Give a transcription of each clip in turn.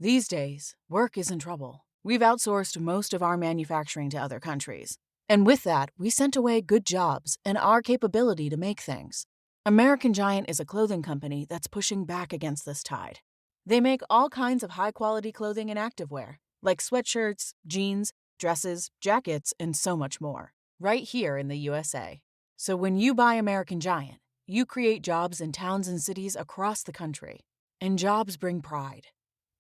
These days, work is in trouble. We've outsourced most of our manufacturing to other countries. And with that, we sent away good jobs and our capability to make things. American Giant is a clothing company that's pushing back against this tide. They make all kinds of high-quality clothing and activewear, like sweatshirts, jeans, dresses, jackets, and so much more, right here in the USA. So when you buy American Giant, you create jobs in towns and cities across the country. And jobs bring pride,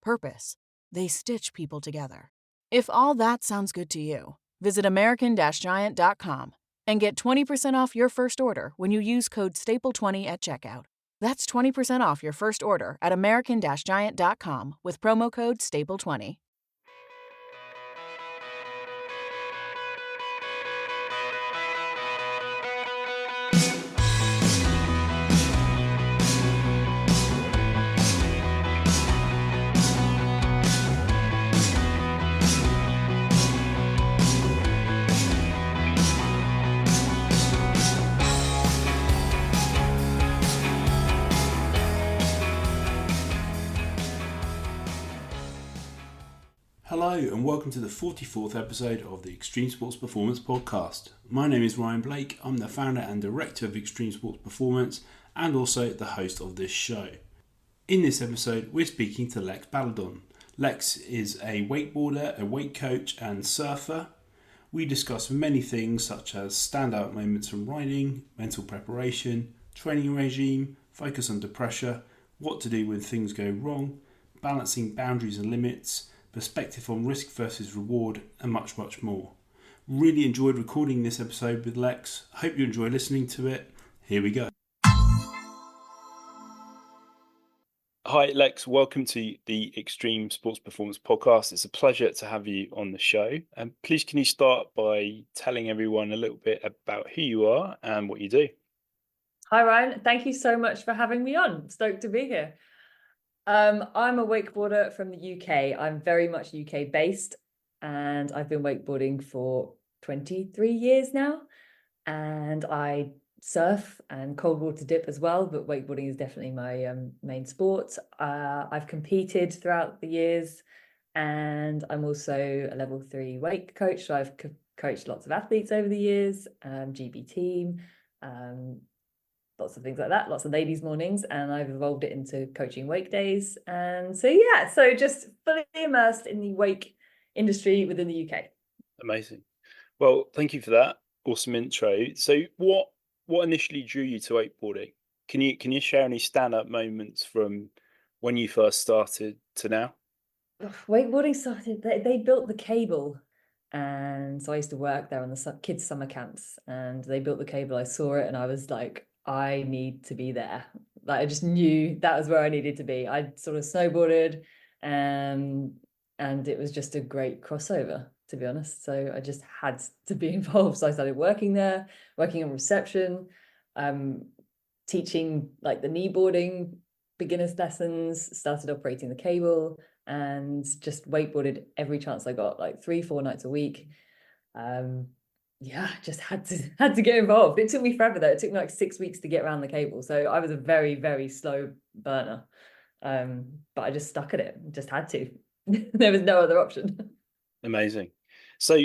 purpose. They stitch people together. If all that sounds good to you, visit American-Giant.com and get 20% off your first order when you use code STAPLE20 at checkout. That's 20% off your first order at American-Giant.com with promo code STAPLE20. Hello and welcome to the 44th episode of the Extreme Sports Performance Podcast. My name is Ryan Blake. I'm the founder and director of Extreme Sports Performance and also the host of this show. In this episode, we're speaking to Lex Balladon. Lex is a wakeboarder, a wake coach and surfer. We discuss many things such as standout moments from riding, mental preparation, training regime, focus under pressure, what to do when things go wrong, balancing boundaries and limits, perspective on risk versus reward, and much, much more. Really enjoyed recording this episode with Lex. Hope you enjoy listening to it. Here we go. Hi, Lex. Welcome to the Extreme Sports Performance Podcast. It's a pleasure to have you on the show. And please, can you start by telling everyone a little bit about who you are and what you do? Hi, Ryan. Thank you so much for having me on. Stoked to be here. I'm a wakeboarder from the UK. I'm very much UK based, and I've been wakeboarding for 23 years now. And I surf and cold water dip as well, but wakeboarding is definitely my main sport. I've competed throughout the years, and I'm also a level 3 wake coach. So I've coached lots of athletes over the years, GB team, lots of things like that, lots of ladies' mornings, and I've evolved it into coaching wake days. And so just fully immersed in the wake industry within the UK. Amazing. Well, thank you for that awesome intro. So what initially drew you to wakeboarding? Can you share any stand-up moments from when you first started to now? Wakeboarding started, they built the cable, and so I used to work there on the kids' summer camps, and they built the cable. I saw it and I was like, I need to be there. Like, I just knew that was where I needed to be. I sort of snowboarded, and it was just a great crossover, to be honest. So I just had to be involved. So I started working there, working on reception, teaching like the kneeboarding beginners lessons, started operating the cable, and just wakeboarded every chance I got, like 3-4 nights a week. Just had to get involved. It took me forever though. It took me like 6 weeks to get around the cable. So I was a very, very slow burner. But I just stuck at it. Just had to. There was no other option. Amazing. So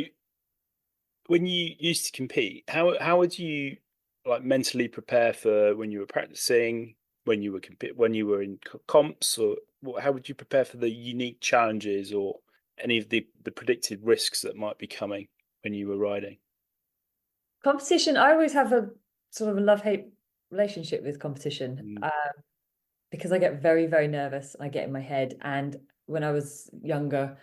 when you used to compete, how would you like mentally prepare for when you were practicing, when you were in comps, or how would you prepare for the unique challenges or any of the predicted risks that might be coming when you were riding? Competition, I always have a sort of a love-hate relationship with competition, because I get very, very nervous. I get in my head. And when I was younger,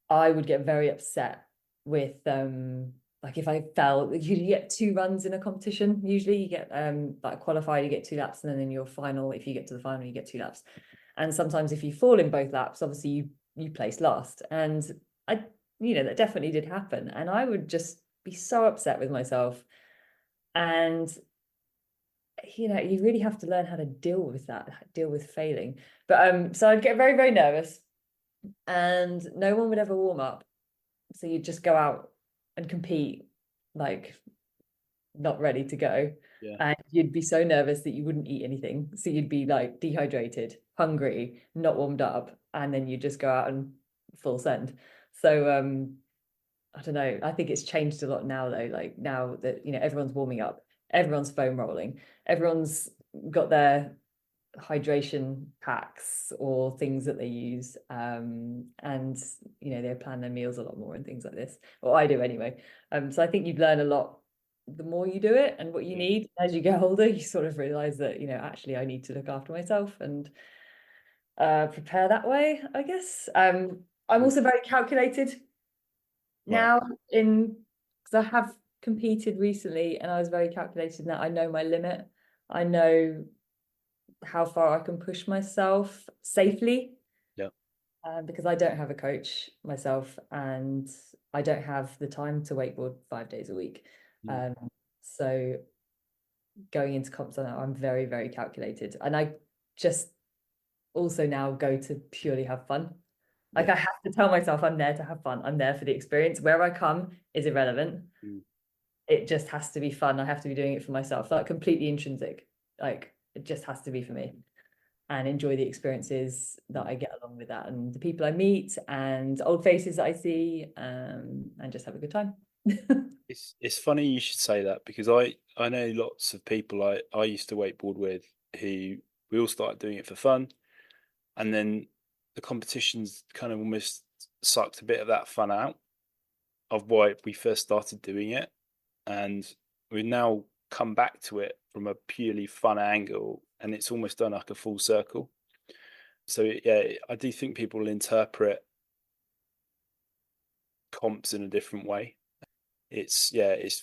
I would get very upset with like if I fell. You get 2 runs in a competition. Usually you get like qualified, you get 2 laps, and then in your final, if you get to the final, you get 2 laps. And sometimes if you fall in both laps, obviously you place last. And that definitely did happen. And I would just be so upset with myself. And you really have to learn how to deal with failing. But so I'd get very, very nervous, and no one would ever warm up. So you'd just go out and compete like not ready to go. Yeah. And you'd be so nervous that you wouldn't eat anything. So you'd be like dehydrated, hungry, not warmed up, and then you just go out and full send. So I don't know. I think it's changed a lot now though. Like now that, you know, everyone's warming up, everyone's foam rolling, everyone's got their hydration packs or things that they use, and you know, they plan their meals a lot more and things like this, or I do anyway. So I think you learn a lot the more you do it and what you need. As you get older, you sort of realize that, you know, actually I need to look after myself and prepare that way, I guess. I'm also very calculated now, in because I have competed recently and I was very calculated. Now I know my limit, I know how far I can push myself safely. Yeah. Because I don't have a coach myself and I don't have the time to wakeboard 5 days a week. So going into comps, I'm very, very calculated. And I just also now go to purely have fun. Like I have to tell myself I'm there to have fun. I'm there for the experience. Where I come is irrelevant. It just has to be fun. I have to be doing it for myself. Like completely intrinsic. Like it just has to be for me. And enjoy the experiences that I get along with that, and the people I meet, and old faces that I see, and just have a good time. It's funny you should say that, because I know lots of people I used to wakeboard with who we all started doing it for fun, and then the competitions kind of almost sucked a bit of that fun out of why we first started doing it, and we've now come back to it from a purely fun angle, and it's almost done like a full circle. So yeah, I do think people interpret comps in a different way. It's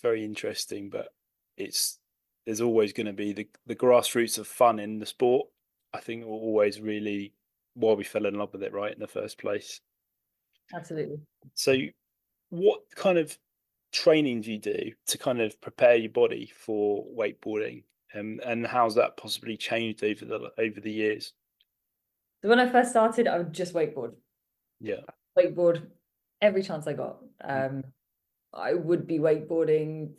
very interesting, but there's always going to be the grassroots of fun in the sport. I think always really why we fell in love with it, right, in the first place. Absolutely. So what kind of training do you do to kind of prepare your body for wakeboarding, and how's that possibly changed over the years? So when I first started, I would just wakeboard. Yeah. Wakeboard every chance I got. I would be wakeboarding.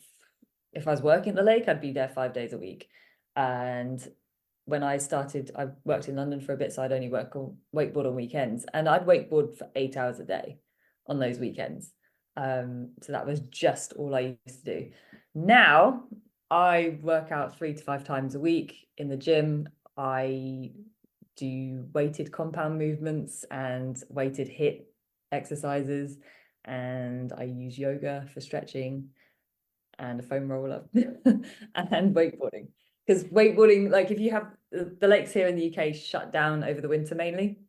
If I was working at the lake, I'd be there 5 days a week. And when I started, I worked in London for a bit, so I'd only wakeboard on weekends, and I'd wakeboard for 8 hours a day on those weekends. So that was just all I used to do. Now I work out 3 to 5 times a week in the gym. I do weighted compound movements and weighted HIIT exercises, and I use yoga for stretching and a foam roller and wakeboarding. Because wakeboarding, like if you have the lakes here in the UK shut down over the winter mainly,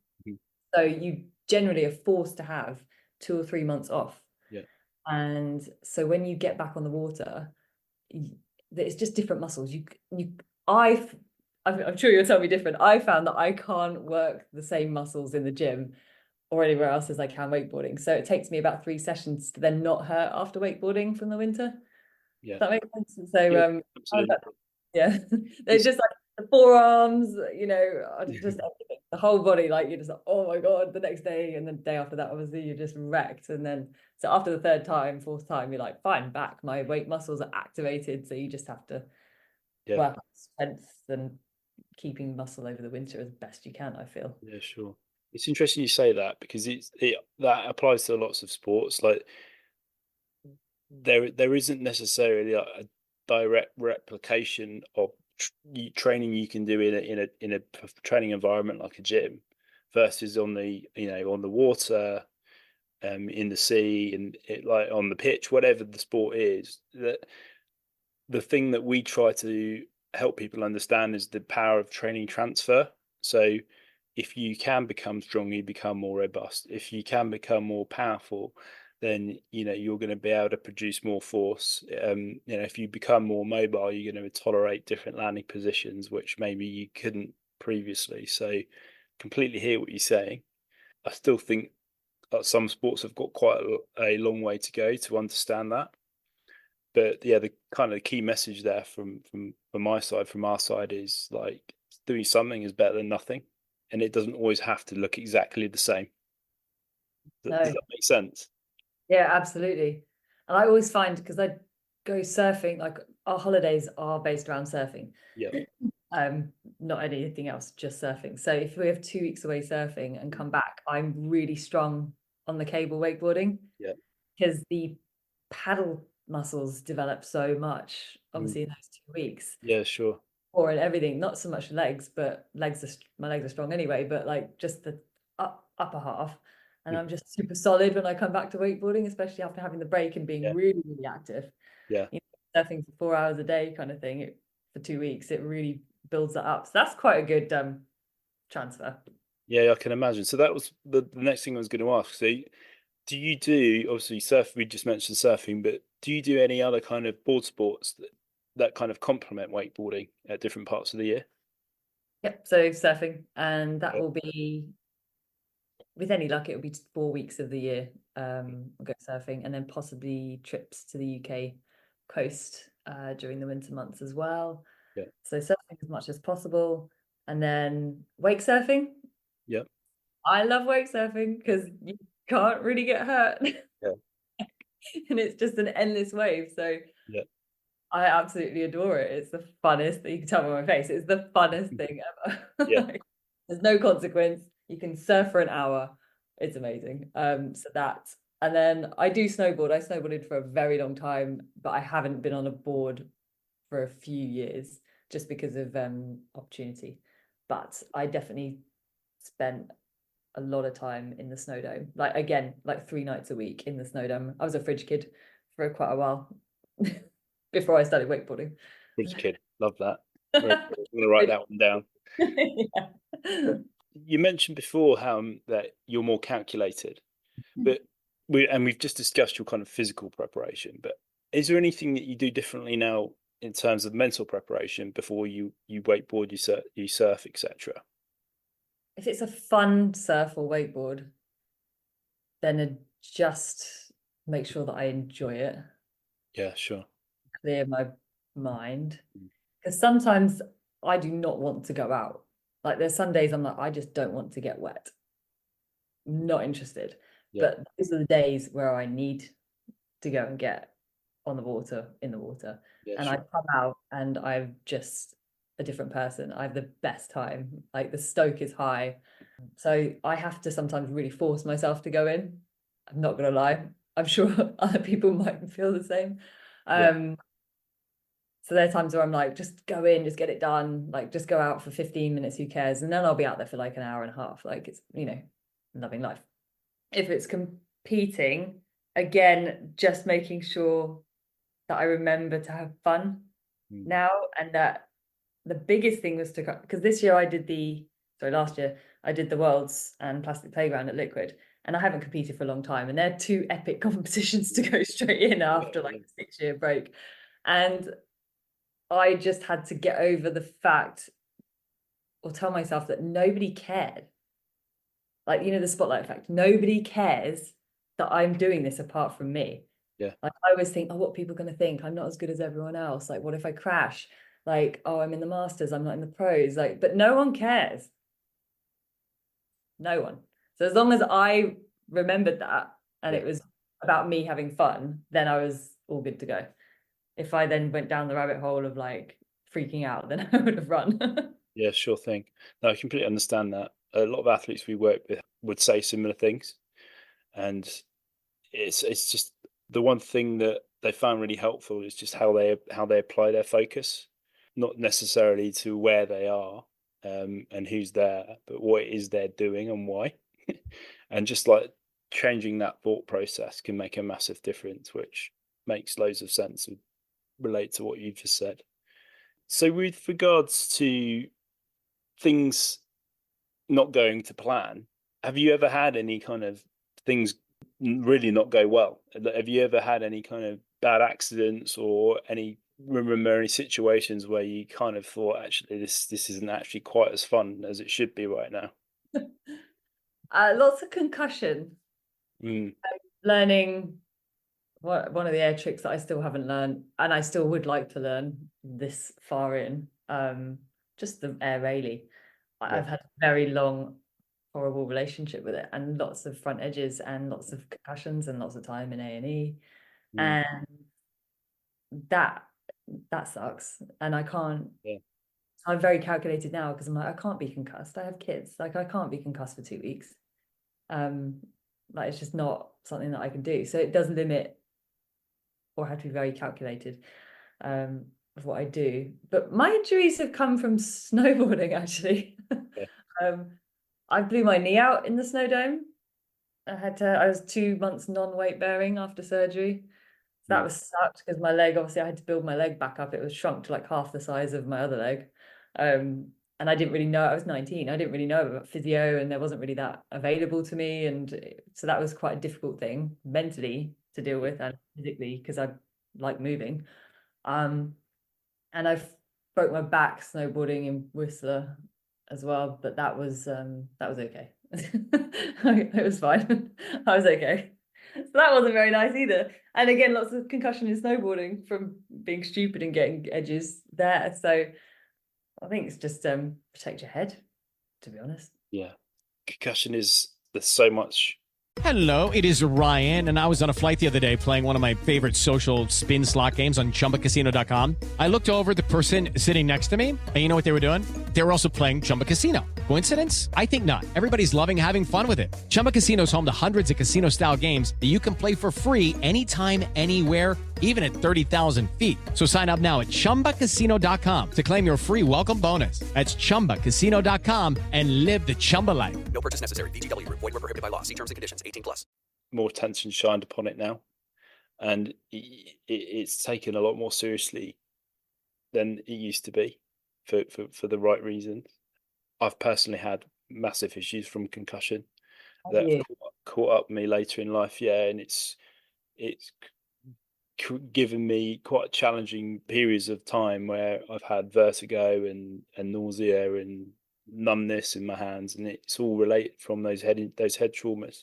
so you generally are forced to have 2 or 3 months off. Yeah. And so when you get back on the water, it's just different muscles. I'm sure you'll tell me different. I found that I can't work the same muscles in the gym or anywhere else as I can wakeboarding. So it takes me about 3 sessions to then not hurt after wakeboarding from the winter. Yeah. Does that make sense? So absolutely. Yeah, they're just like the forearms, you know, just everything, the whole body. Like you're just like, oh my god, the next day and the day after that, obviously you're just wrecked. And then so after the 3rd time, 4th time, you're like, fine, back. My weight muscles are activated, so you just have to work on strength and keeping muscle over the winter as best you can, I feel. Yeah, sure. It's interesting you say that, because that applies to lots of sports. Like there isn't necessarily a direct replication of training you can do in a training environment like a gym versus on the water, in the sea, and like on the pitch, whatever the sport is. That the thing that we try to help people understand is the power of training transfer. So if you can become strong, you become more robust. If you can become more powerful, then you're going to be able to produce more force. If you become more mobile, you're going to tolerate different landing positions, which maybe you couldn't previously. So completely hear what you're saying. I still think some sports have got quite a long way to go to understand that. But yeah, the kind of key message there from my side, from our side, is like doing something is better than nothing, and it doesn't always have to look exactly the same. Does that make sense? Yeah, absolutely. And I always find, because I go surfing, like our holidays are based around surfing. Yeah. Not anything else, just surfing. So if we have 2 weeks away surfing and come back, I'm really strong on the cable wakeboarding. Yeah. Because the paddle muscles develop so much, obviously, in those 2 weeks. Yeah, sure. Core and everything, not so much legs, but my legs are strong anyway, but like just the upper half. And I'm just super solid when I come back to wakeboarding, especially after having the break and being really, really active. Yeah. Surfing for 4 hours a day kind of thing for 2 weeks, it really builds that up. So that's quite a good transfer. Yeah, I can imagine. So that was the next thing I was going to ask. So do you do, obviously surf, we just mentioned surfing, but do you do any other kind of board sports that kind of complement wakeboarding at different parts of the year? Yep. So surfing, and that Yeah. will be, with any luck, it'll be 4 weeks of the year. I'll go surfing, and then possibly trips to the UK coast during the winter months as well. Yeah. So surfing as much as possible, and then wake surfing. Yeah. I love wake surfing because you can't really get hurt. Yeah. And it's just an endless wave. So Yeah. I absolutely adore it. It's the funnest thing. You can tell by my face. It's the funnest thing ever. Yeah. Like, there's no consequence. You can surf for an hour. It's amazing. So that, and then I do snowboard. I snowboarded for a very long time, but I haven't been on a board for a few years just because of opportunity. But I definitely spent a lot of time in the snow dome. Like, again, like 3 nights a week in the snow dome. I was a fridge kid for quite a while before I started wakeboarding. Fridge kid. Love that. I'm going to write that one down. Yeah. You mentioned before how that you're more calculated, but we've just discussed your kind of physical preparation, but is there anything that you do differently now in terms of mental preparation before you wakeboard, you surf, etc.? If it's a fun surf or wakeboard, then just make sure that I enjoy it, Yeah, sure. clear my mind. Because sometimes I do not want to go out. Like, there's some days I'm like, I just don't want to get wet. Not interested. Yeah. But those are the days where I need to go and get on the water, in the water. Yeah, and sure. I come out and I'm just a different person. I have the best time. Like, the stoke is high. So I have to sometimes really force myself to go in. I'm not gonna lie. I'm sure other people might feel the same. Yeah. So there are times where I'm like, just go in, just get it done. Like, just go out for 15 minutes, who cares? And then I'll be out there for like an hour and a half. Like, it's, loving life. If it's competing, again, just making sure that I remember to have fun now. And that the biggest thing was because last year I did the Worlds and Plastic Playground at Liquid, and I haven't competed for a long time. And they're 2 epic competitions to go straight in after like a 6-year break. And I just had to get over the fact, or tell myself, that nobody cared. Like, the spotlight effect. Nobody cares that I'm doing this apart from me. Yeah. Like, I always think, oh, what are people going to think? I'm not as good as everyone else. Like, what if I crash? Like, oh, I'm in the Masters, I'm not in the pros. Like, but no one cares. No one. So as long as I remembered that, and it was about me having fun, then I was all good to go. If I then went down the rabbit hole of like freaking out, then I would have run. Yeah, sure thing. No, I completely understand that. A lot of athletes we work with would say similar things, and it's just the one thing that they found really helpful is just how they apply their focus, not necessarily to where they are and who's there, but what it is they're doing and why. And just like changing that thought process can make a massive difference, which makes loads of sense and relate to what you've just said. So with regards to things not going to plan, have you ever had any kind of things really not go well? Have you ever had any kind of bad accidents, or remember any situations where you kind of thought, actually, this isn't actually quite as fun as it should be right now? Lots of concussion. Learning one of the air tricks that I still haven't learned, and I still would like to learn this far in, just the air railie. I've had a very long, horrible relationship with it, and lots of front edges and lots of concussions and lots of time in A&E. And that sucks. And I can't I'm very calculated now because I'm like, I can't be concussed. I have kids. Like, I can't be concussed for 2 weeks. Like, it's just not something that I can do. So it does limit, or have to be very calculated of what I do. But my injuries have come from snowboarding, actually. Yeah. I blew my knee out in the snow dome. I was 2 months non-weight bearing after surgery. So that was sucked because my leg, obviously I had to build my leg back up. It was shrunk to like half the size of my other leg. And I didn't really know, I was 19. I didn't really know about physio, and there wasn't really that available to me. And so that was quite a difficult thing mentally to deal with, and physically, because I like moving. And I broke my back snowboarding in Whistler as well, but that was okay. It was fine. I was okay. So that wasn't very nice either. And again, lots of concussion in snowboarding from being stupid and getting edges there. So I think it's just protect your head, to be honest. Yeah. Concussion there's so much. Hello, it is Ryan, and I was on a flight the other day playing one of my favorite social spin slot games on ChumbaCasino.com. I looked over at the person sitting next to me, and you know what they were doing? They were also playing Chumba Casino. Coincidence? I think not. Everybody's loving having fun with it. Chumba Casino is home to hundreds of casino-style games that you can play for free anytime, anywhere, even at 30,000 feet. So sign up now at ChumbaCasino.com to claim your free welcome bonus. That's ChumbaCasino.com and live the Chumba life. No purchase necessary. VGW. Void where prohibited by law. See terms and conditions. 18+. More attention shined upon it now, and it's taken a lot more seriously than it used to be for the right reasons. I've personally had massive issues from concussion that have caught up me later in life. Yeah, and it's given me quite challenging periods of time where I've had vertigo and nausea and numbness in my hands, and it's all related from those head traumas.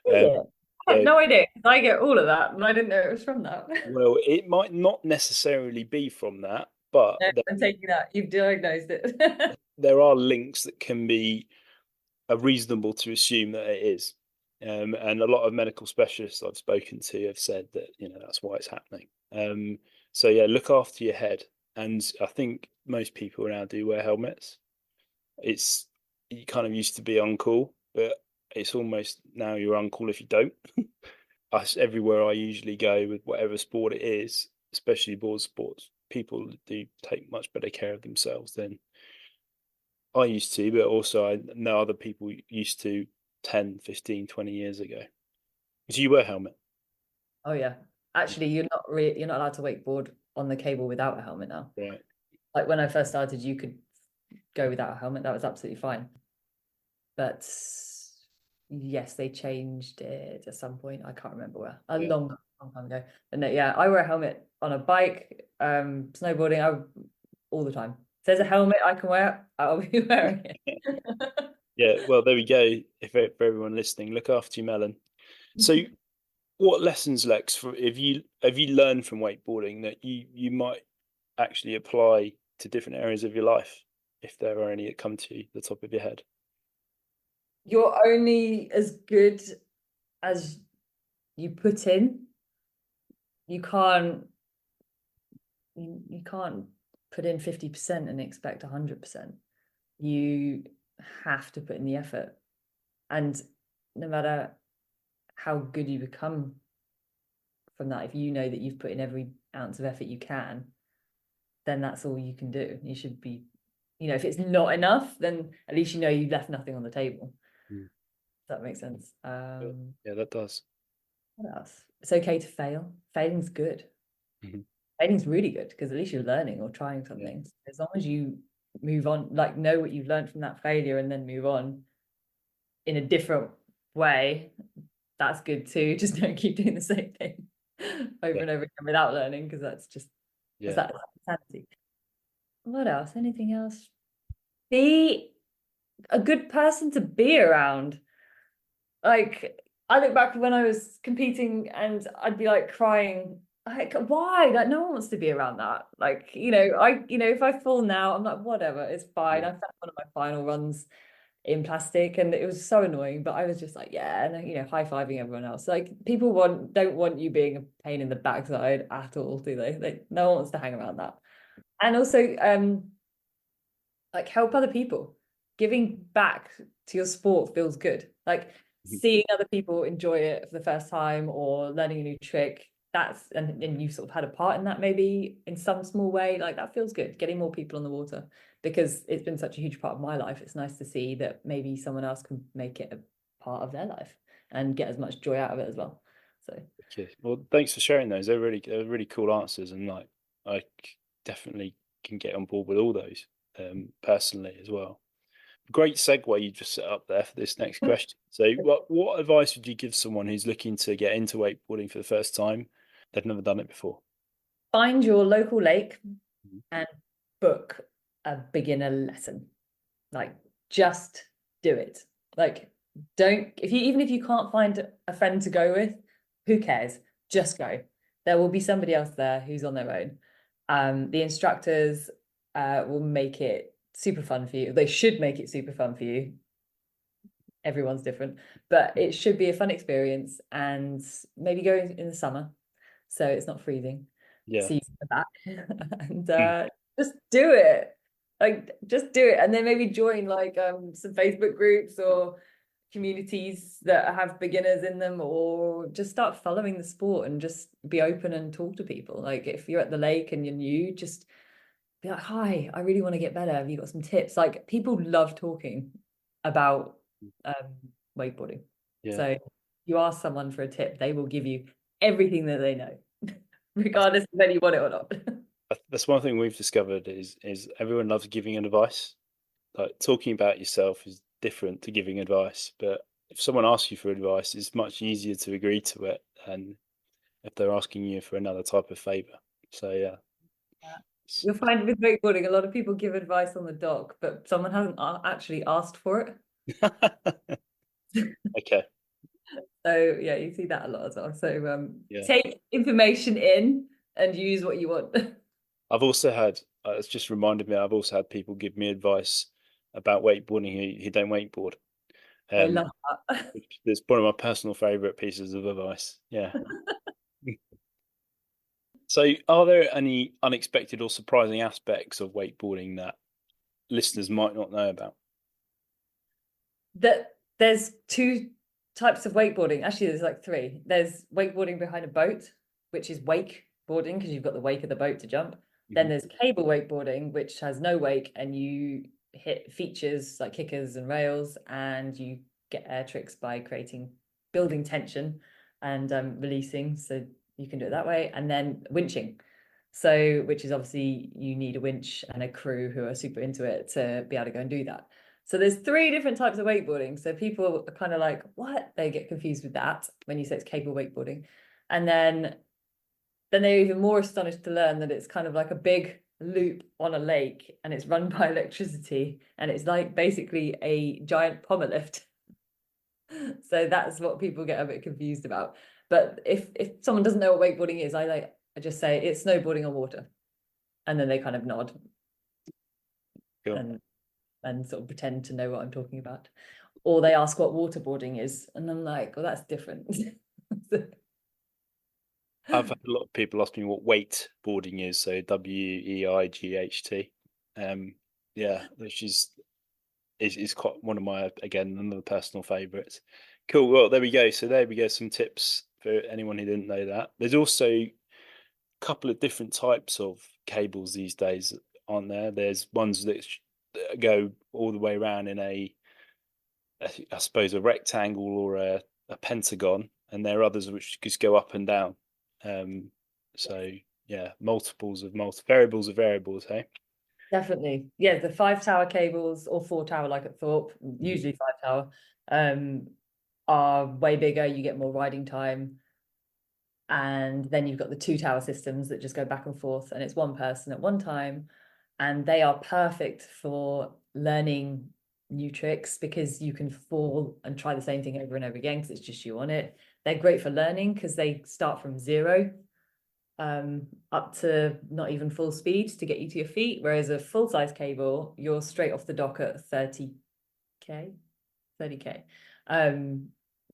I had no idea. I get all of that, and I didn't know it was from that. Well, it might not necessarily be from that, but No, I'm taking that. You've diagnosed it. there are links that can be reasonable to assume that it is. And a lot of medical specialists I've spoken to have said that, that's why it's happening. So yeah, look after your head. And I think most people now do wear helmets. You kind of used to be uncool, but it's almost now you're uncool if you don't. Everywhere I usually go with whatever sport it is, especially board sports, people do take much better care of themselves than I used to, but also I know other people used to 10, 15, 20 years ago. Do you wear a helmet? Oh yeah. Actually, you're not allowed to wakeboard on the cable without a helmet now. Right. Like when I first started, you could go without a helmet. That was absolutely fine. But yes, they changed it at some point. I can't remember where. A long time ago. But no, yeah, I wear a helmet on a bike, snowboarding, all the time. If there's a helmet I can wear, I'll be wearing it. Yeah, well, there we go. For everyone listening, look after your melon. So, what lessons, Lex, have you learned from wakeboarding that you might actually apply to different areas of your life, if there are any that come to the top of your head? You're only as good as you put in. You can't put in 50% and expect 100%. You have to put in the effort, and no matter how good you become from that, if you know that you've put in every ounce of effort you can, then that's all you can do. You should be, if it's not enough, then at least you know you left nothing on the table. Does that make sense? Yeah, that does. What else? It's okay to fail. Failing's good. Failing's really good because at least you're learning or trying something. As long as you move on, like know what you've learned from that failure and then move on in a different way, that's good too. Just don't keep doing the same thing over and over again without learning, because that's just that's insanity. What else? Anything else? Be a good person to be around. Like, I look back when I was competing and I'd be like crying. Like, why? Like, no one wants to be around that. Like, if I fall now, I'm like, whatever, it's fine. I found one of my final runs in plastic and it was so annoying, but I was just like, yeah, and high-fiving everyone else. Like, people don't want you being a pain in the backside at all, do they? No one wants to hang around that. And also, like help other people. Giving back to your sport feels good. Like seeing other people enjoy it for the first time or learning a new trick, and you sort of had a part in that maybe in some small way, like that feels good. Getting more people on the water, because it's been such a huge part of my life. It's nice to see that maybe someone else can make it a part of their life and get as much joy out of it as well. So Okay. Well, thanks for sharing those. They're really cool answers, and like definitely can get on board with all those personally as well. Great segue you just set up there for this next question. So, what advice would you give someone who's looking to get into wakeboarding for the first time? They've never done it before. find your local lake Mhm. and book a beginner lesson. Like just do it. Like don't even if you can't find a friend to go with, who cares? Just go. There will be somebody else there who's on their own. The instructors will make it super fun for you. They should make it super fun for you. Everyone's different, but it should be a fun experience, and maybe go in the summer so it's not freezing. Yeah. So you can go back and Mm. just do it. Like just do it, and then maybe join like some Facebook groups or communities that have beginners in them, or just start following the sport and just be open and talk to people. Like if you're at the lake and you're new, just be like, hi, I really want to get better. Have you got some tips? Like people love talking about wakeboarding. Yeah. So you ask someone for a tip, they will give you everything that they know, regardless of whether you want it or not. That's one thing we've discovered is everyone loves giving advice. Like talking about yourself is different to giving advice, but if someone asks you for advice, it's much easier to agree to it than if they're asking you for another type of favor. So yeah. You'll find with wakeboarding, a lot of people give advice on the dock, but someone hasn't actually asked for it. Okay. So yeah, you see that a lot as well. So Yeah. take information in and use what you want. I've also had, it's just reminded me, I've also had people give me advice about wakeboarding who don't wakeboard. I love that. It's one of my personal favourite pieces of advice. Yeah. So, are there any unexpected or surprising aspects of wakeboarding that listeners might not know about? That there's two types of wakeboarding. Actually, there's like three. There's wakeboarding behind a boat, which is wakeboarding because you've got the wake of the boat to jump. Then there's cable wakeboarding, which has no wake, and you hit features like kickers and rails, and you get air tricks by building tension and releasing. So you can do it that way. And then winching. So, which is obviously you need a winch and a crew who are super into it to be able to go and do that. So there's three different types of wakeboarding. So people are kind of like, what? They get confused with that when you say it's cable wakeboarding. And then they're even more astonished to learn that it's kind of like a big loop on a lake and it's run by electricity, and it's like basically a giant pommel lift. So that's what people get a bit confused about. But if someone doesn't know what wakeboarding is, I just say it's snowboarding on water, and then they kind of nod. Cool. And sort of pretend to know what I'm talking about. Or they ask what waterboarding is, and I'm like, well, that's different. I've had a lot of people ask me what wakeboarding is, so WEIGHT. Yeah, which is quite one of my, again, another personal favourites. Cool. Well, there we go. So there we go. Some tips for anyone who didn't know that. There's also a couple of different types of cables these days, aren't there? There's ones that go all the way around in I suppose, a rectangle or a pentagon, and there are others which just go up and down. So yeah, multiples of variables of variables, hey? Definitely. Yeah, the 5-tower cables or 4-tower like at Thorpe, usually 5-tower, are way bigger. You get more riding time. And then you've got the 2-tower systems that just go back and forth, and it's one person at one time. And they are perfect for learning new tricks because you can fall and try the same thing over and over again because it's just you on it. They're great for learning because they start from 0 up to not even full speed to get you to your feet. Whereas a full-size cable, you're straight off the dock at 30k.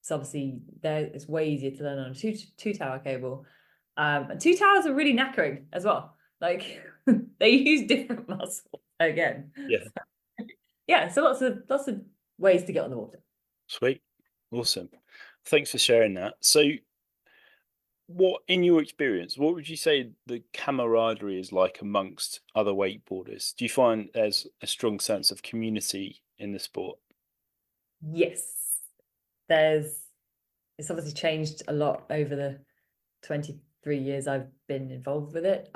So obviously it's way easier to learn on a two-tower cable. And 2 towers are really knackering as well. Like they use different muscles. again. Yeah. Yeah, so lots of ways to get on the water. Sweet. Awesome. Thanks for sharing that. So what, in your experience, what would you say the camaraderie is like amongst other wakeboarders? Do you find there's a strong sense of community in the sport? Yes, it's obviously changed a lot over the 23 years I've been involved with it.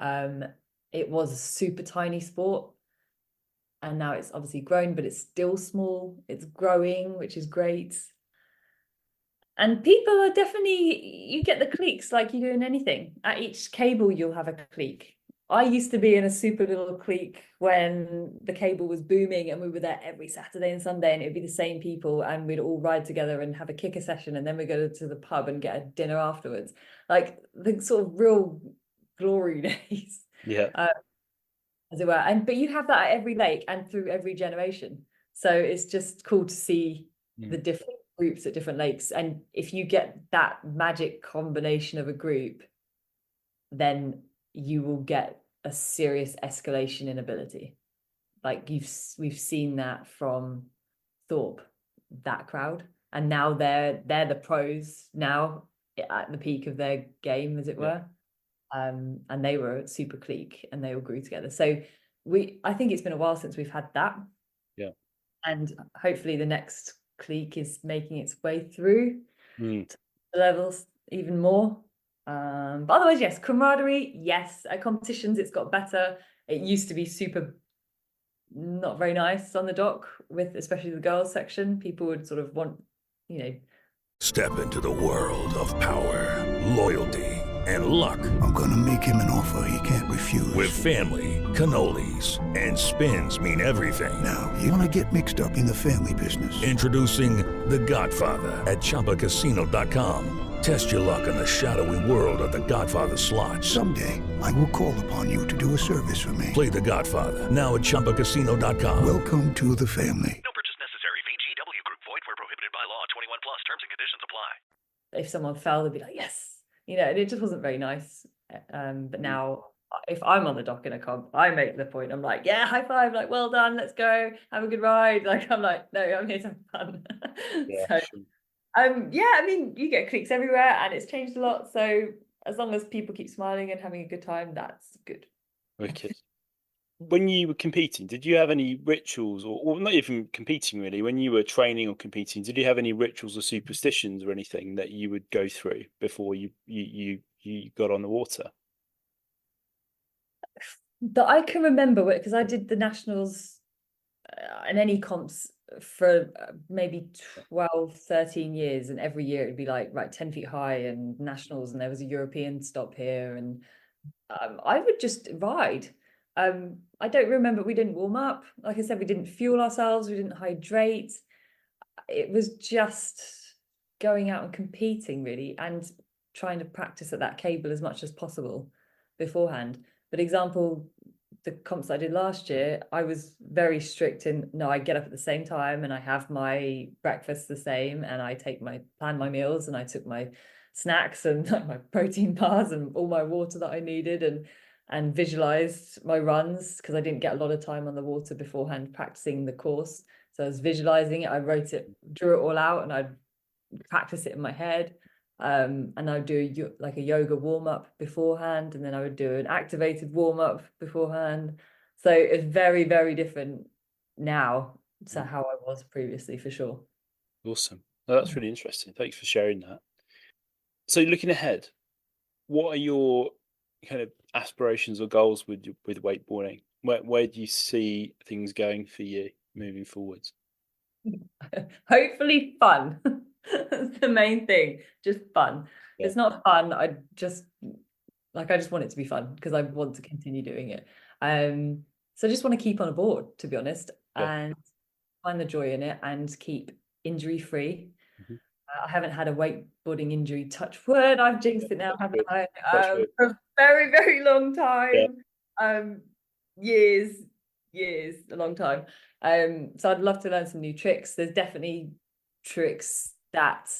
It was a super tiny sport, and now it's obviously grown, but it's still small. It's growing, which is great. And people are definitely, you get the cliques like you do in anything. At each cable, you'll have a clique. I used to be in a super little clique when the cable was booming, and we were there every Saturday and Sunday, and it'd be the same people, and we'd all ride together and have a kicker session, and then we'd go to the pub and get a dinner afterwards. Like the sort of real glory days, Yeah. as it were. But you have that at every lake and through every generation. So it's just cool to see the different groups at different lakes. And if you get that magic combination of a group, then you will get a serious escalation in ability. Like we've seen that from Thorpe, that crowd, and now they're the pros now at the peak of their game, as it were. And they were a super clique, and they all grew together. So I think it's been a while since we've had that. Yeah. And hopefully the next clique is making its way through Mm. to the levels even more. But otherwise, yes, camaraderie, yes. At competitions, it's got better. It used to be super not very nice on the dock, with especially the girls section. People would sort of want, Step into the world of power, loyalty, and luck. I'm gonna make him an offer he can't refuse. With family, cannolis, and spins mean everything. Now, you wanna get mixed up in the family business. Introducing The Godfather at ChumbaCasino.com. Test your luck in the shadowy world of The Godfather slot. Someday, I will call upon you to do a service for me. Play The Godfather now at ChumbaCasino.com. Welcome to the family. No purchase necessary. VGW Group. Void where prohibited by law. 21 plus. Terms and conditions apply. if someone fell, they'd be like, yes, and it just wasn't very nice. But now, if I'm on the dock in a comp, I make the point. I'm like, yeah, high five, like, well done, let's go, have a good ride. Like, I'm like, no, I'm here to have fun. Yeah, So, sure. yeah, I mean, you get cliques everywhere, and it's changed a lot. So as long as people keep smiling and having a good time, that's good. Wicked. When you were competing, did you have any rituals, or not even competing really, when you were training or competing, did you have any rituals or superstitions or anything that you would go through before you got on the water? That I can remember, because I did the nationals and any comps for maybe 12, 13 years, and every year it'd be like, right, 10 feet high and nationals, and there was a European stop here, and I would just ride. I don't remember, we didn't warm up. Like I said, we didn't fuel ourselves, we didn't hydrate. It was just going out and competing, really, and trying to practice at that cable as much as possible beforehand. But example, the comps I did last year, I was very strict in, no, I get up at the same time and I have my breakfast the same, and I plan my meals, and I took my snacks and like my protein bars and all my water that I needed, and visualized my runs, because I didn't get a lot of time on the water beforehand practicing the course. So I was visualizing it, I wrote it, drew it all out, and I'd practice it in my head. And I'd do a yoga warm-up beforehand, and then I would do an activated warm-up beforehand. So it's very, very different now to how I was previously, for sure. Awesome. Well, that's really interesting. Thanks for sharing that. So looking ahead, what are your kind of aspirations or goals with wakeboarding? Where do you see things going for you moving forwards? Hopefully fun. That's the main thing, just fun. Yeah. It's not fun, I just want it to be fun, because I want to continue doing it. So I just want to keep on a board, to be honest, and find the joy in it and keep injury free. I haven't had a wakeboarding injury, touch wood, I've jinxed it now, haven't I? For a very, very long time. Years, a long time. So I'd love to learn some new tricks. There's definitely tricks that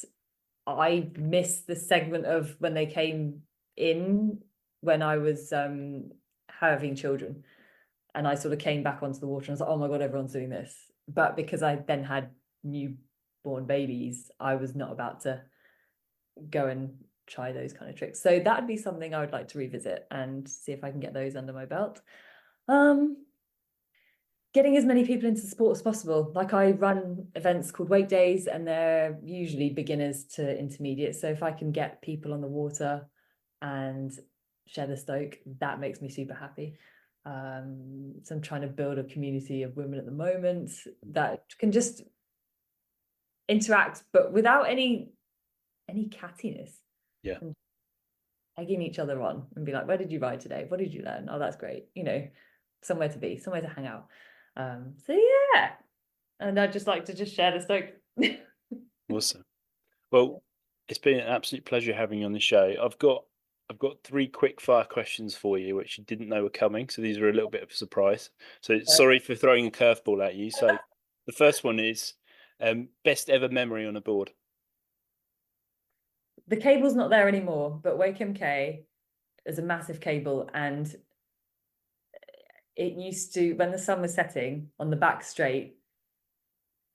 I missed the segment of when they came in, when I was having children. And I sort of came back onto the water and I was like, oh my God, everyone's doing this. But because I then had newborn babies, I was not about to go and try those kind of tricks. So that'd be something I would like to revisit and see if I can get those under my belt. Getting as many people into sport as possible. Like, I run events called Wake Days, and they're usually beginners to intermediate. So if I can get people on the water and share the stoke, that makes me super happy. So I'm trying to build a community of women at the moment that can just interact, but without any cattiness. Yeah. And egging each other on and be like, where did you ride today? What did you learn? Oh, that's great. You know, somewhere to be, somewhere to hang out. So yeah. And I'd just like to just share the stoke. Awesome. Well, it's been an absolute pleasure having you on the show. I've got 3 quick fire questions for you, which you didn't know were coming. So these are a little bit of a surprise. So sorry for throwing a curveball at you. So the first one is best ever memory on a board. The cable's not there anymore, but Wakeham Quay is a massive cable, and it used to, when the sun was setting on the back straight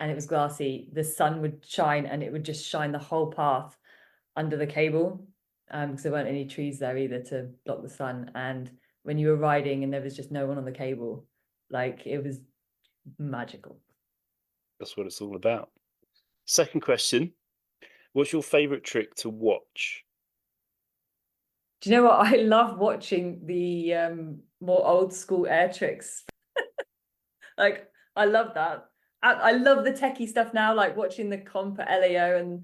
and it was glassy, the sun would shine and it would just shine the whole path under the cable, because there weren't any trees there either to block the sun. And when you were riding and there was just no one on the cable, like, it was magical. That's what it's all about. Second question. What's your favourite trick to watch? Do you know what? I love watching the more old school air tricks. Like, I love that. I love the techie stuff now, like watching the comp at LAO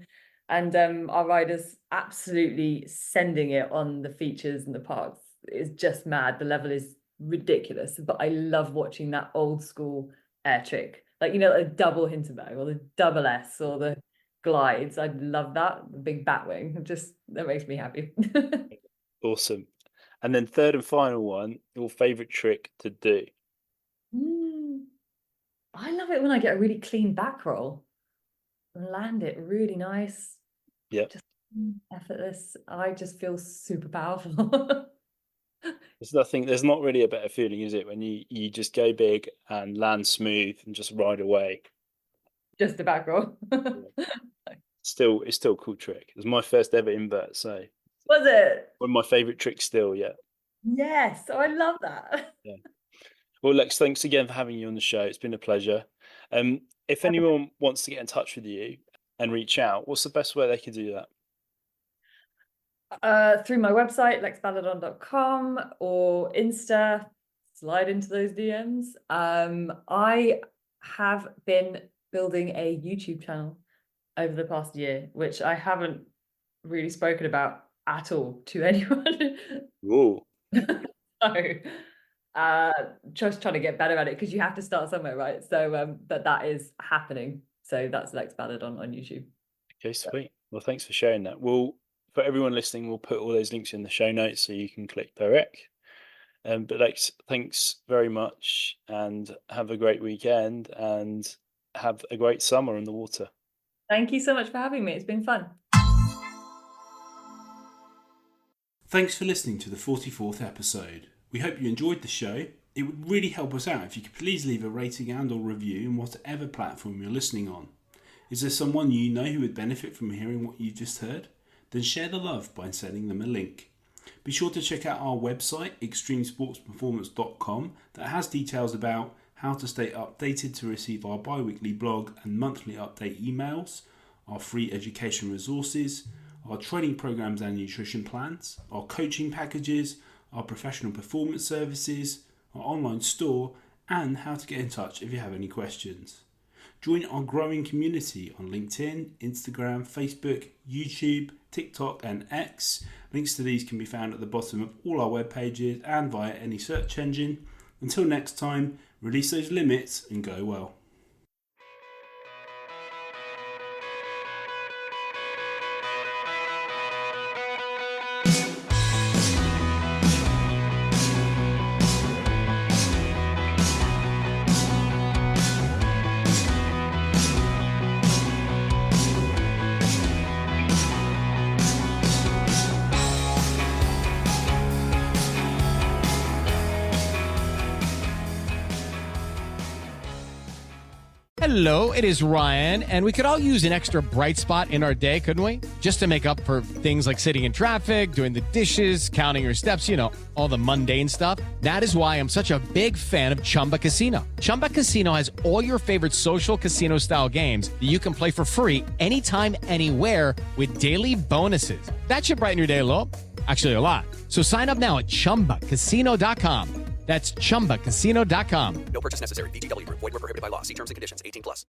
and our riders absolutely sending it on the features and the parks. It's just mad. The level is ridiculous. But I love watching that old school air trick. Like, you know, a double Hinterberg or the double S or the glides. I love that. The big batwing. That makes me happy. Awesome. And then third and final one, your favourite trick to do? I love it when I get a really clean back roll and land it really nice. Yeah. Just effortless. I just feel super powerful. There's not really a better feeling, is it, when you just go big and land smooth and just ride away. Just a back roll. It's still a cool trick. It was my first ever invert, so Was it? one of my favourite tricks still, yeah. Yes. Oh, I love that. Yeah. Well, Lex, thanks again for having you on the show. It's been a pleasure. If anyone wants to get in touch with you and reach out, what's the best way they can do that? Through my website, lexballadon.com, or Insta, slide into those DMs. I have been building a YouTube channel over the past year, which I haven't really spoken about at all to anyone. Whoa. So just trying to get better at it, because you have to start somewhere, right? So but that is happening. So that's Lex Balladon on YouTube. Okay, sweet. Well, thanks for sharing that. For everyone listening, we'll put all those links in the show notes so you can click direct. But Lex, thanks very much, and have a great weekend and have a great summer on the water. Thank you so much for having me. It's been fun. Thanks for listening to the 44th episode. We hope you enjoyed the show. It would really help us out if you could please leave a rating and or review in whatever platform you're listening on. Is there someone you know who would benefit from hearing what you just heard? Then share the love by sending them a link. Be sure to check out our website, extremesportsperformance.com, that has details about how to stay updated to receive our bi-weekly blog and monthly update emails, our free education resources, our training programs and nutrition plans, our coaching packages, our professional performance services, our online store, and how to get in touch if you have any questions. Join our growing community on LinkedIn, Instagram, Facebook, YouTube, TikTok and X. Links to these can be found at the bottom of all our web pages and via any search engine. Until next time, release those limits and go well. Hello, it is Ryan, and we could all use an extra bright spot in our day, couldn't we? Just to make up for things like sitting in traffic, doing the dishes, counting your steps, all the mundane stuff. That is why I'm such a big fan of Chumba Casino. Chumba Casino has all your favorite social casino-style games that you can play for free anytime, anywhere with daily bonuses. That should brighten your day a little. Actually, a lot. So sign up now at ChumbaCasino.com. That's ChumbaCasino.com. No purchase necessary. VGW Group. Void where prohibited by law. See terms and conditions. 18+.